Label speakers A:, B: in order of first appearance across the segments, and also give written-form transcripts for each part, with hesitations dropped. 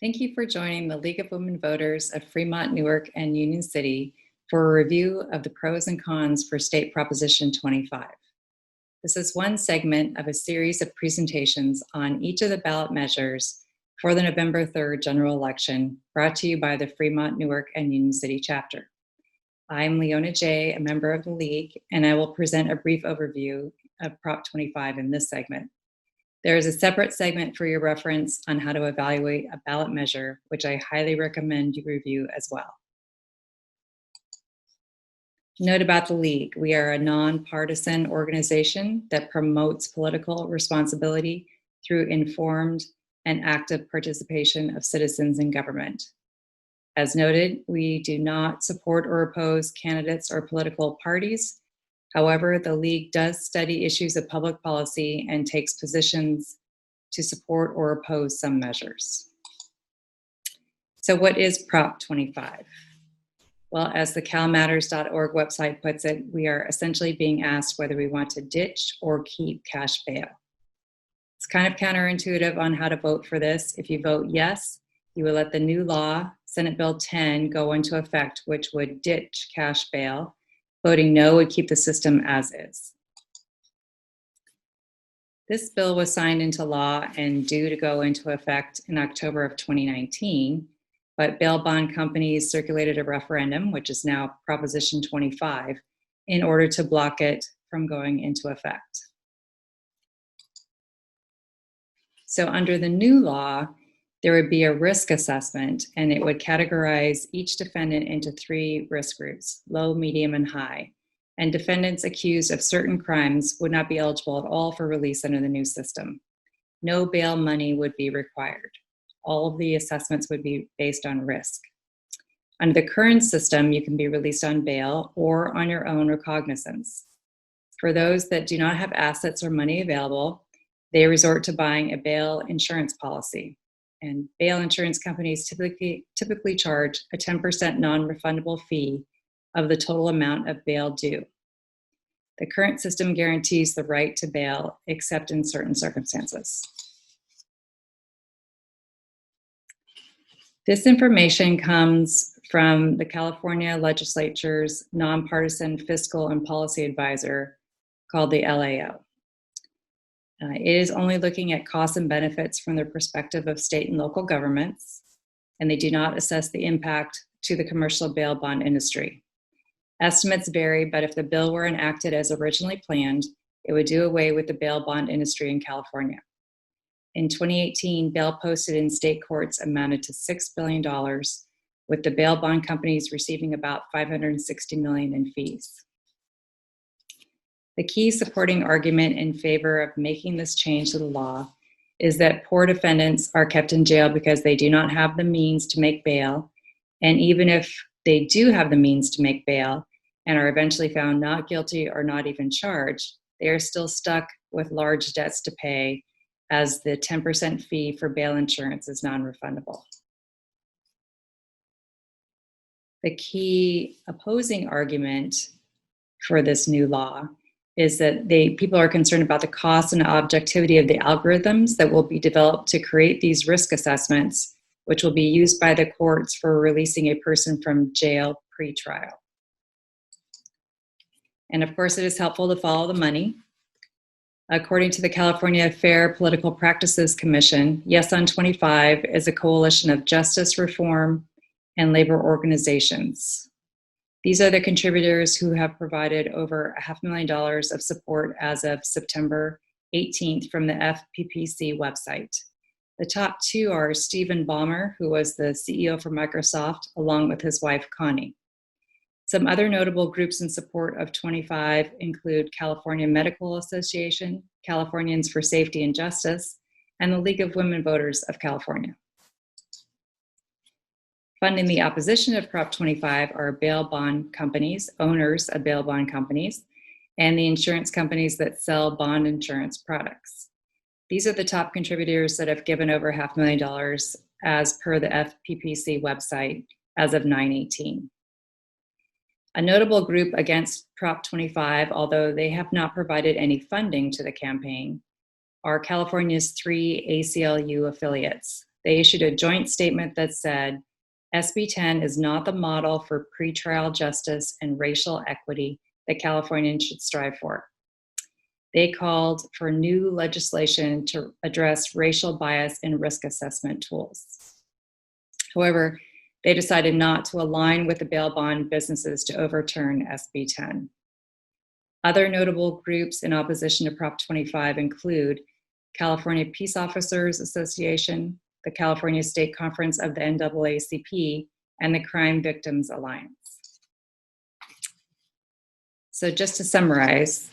A: Thank you for joining the League of Women Voters of Fremont, Newark, and Union City for a review of the pros and cons for State Proposition 25. This is one segment of a series of presentations on each of the ballot measures for the November 3rd general election, brought to you by the Fremont, Newark, and Union City chapter. I'm Leona J., a member of the League, and I will present a brief overview of Prop 25 in this segment. There is a separate segment for your reference on how to evaluate a ballot measure, which I highly recommend you review as well. Note about the League: we are a nonpartisan organization that promotes political responsibility through informed and active participation of citizens in government. As noted, we do not support or oppose candidates or political parties. However, the League does study issues of public policy and takes positions to support or oppose some measures. So what is Prop 25? Well, as the calmatters.org website puts it, we are essentially being asked whether we want to ditch or keep cash bail. It's kind of counterintuitive on how to vote for this. If you vote yes, you will let the new law, Senate Bill 10, go into effect, which would ditch cash bail. Voting no would keep the system as is. This bill was signed into law and due to go into effect in October of 2019, but bail bond companies circulated a referendum, which is now Proposition 25, in order to block it from going into effect. So under the new law, there would be a risk assessment, and it would categorize each defendant into 3 risk groups: low, medium, and high. And defendants accused of certain crimes would not be eligible at all for release under the new system. No bail money would be required. All of the assessments would be based on risk. Under the current system, you can be released on bail or on your own recognizance. For those that do not have assets or money available, they resort to buying a bail insurance policy. And bail insurance companies typically charge a 10% non-refundable fee of the total amount of bail due. The current system guarantees the right to bail, except in certain circumstances. This information comes from the California Legislature's nonpartisan fiscal and policy advisor called the LAO. It is only looking at costs and benefits from the perspective of state and local governments, and they do not assess the impact to the commercial bail bond industry. Estimates vary, but if the bill were enacted as originally planned, it would do away with the bail bond industry in California. In 2018, bail posted in state courts amounted to $6 billion, with the bail bond companies receiving about $560 million in fees. The key supporting argument in favor of making this change to the law is that poor defendants are kept in jail because they do not have the means to make bail, and even if they do have the means to make bail and are eventually found not guilty or not even charged, they are still stuck with large debts to pay, as the 10% fee for bail insurance is non-refundable. The key opposing argument for this new law is that people are concerned about the cost and objectivity of the algorithms that will be developed to create these risk assessments, which will be used by the courts for releasing a person from jail pre-trial. And of course, it is helpful to follow the money. According to the California Fair Political Practices Commission, Yes on 25 is a coalition of justice reform and labor organizations. These are the contributors who have provided over $500,000 of support as of September 18th from the FPPC website. The top 2 are Stephen Ballmer, who was the CEO for Microsoft, along with his wife, Connie. Some other notable groups in support of 25 include California Medical Association, Californians for Safety and Justice, and the League of Women Voters of California. Funding the opposition of Prop 25 are bail bond companies, owners of bail bond companies, and the insurance companies that sell bond insurance products. These are the top contributors that have given over $500,000 as per the FPPC website as of 9/18. A notable group against Prop 25, although they have not provided any funding to the campaign, are California's 3 ACLU affiliates, they issued a joint statement that said, SB 10 is not the model for pretrial justice and racial equity that Californians should strive for. They called for new legislation to address racial bias in risk assessment tools. However, they decided not to align with the bail bond businesses to overturn SB 10. Other notable groups in opposition to Prop 25 include California Peace Officers Association, the California State Conference of the NAACP, and the Crime Victims Alliance. So just to summarize,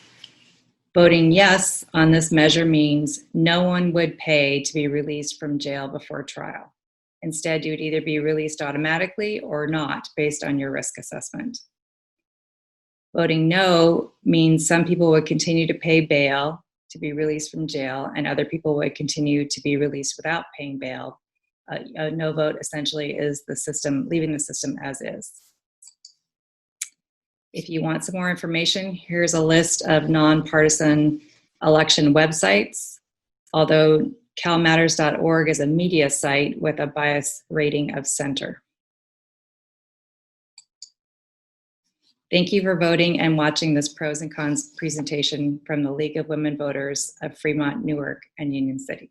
A: voting yes on this measure means no one would pay to be released from jail before trial. Instead, you would either be released automatically or not based on your risk assessment. Voting no means some people would continue to pay bail to be released from jail, and other people would continue to be released without paying bail. A no vote essentially is the system, leaving the system as is. If you want some more information, here's a list of nonpartisan election websites, although calmatters.org is a media site with a bias rating of center. Thank you for voting and watching this pros and cons presentation from the League of Women Voters of Fremont, Newark, and Union City.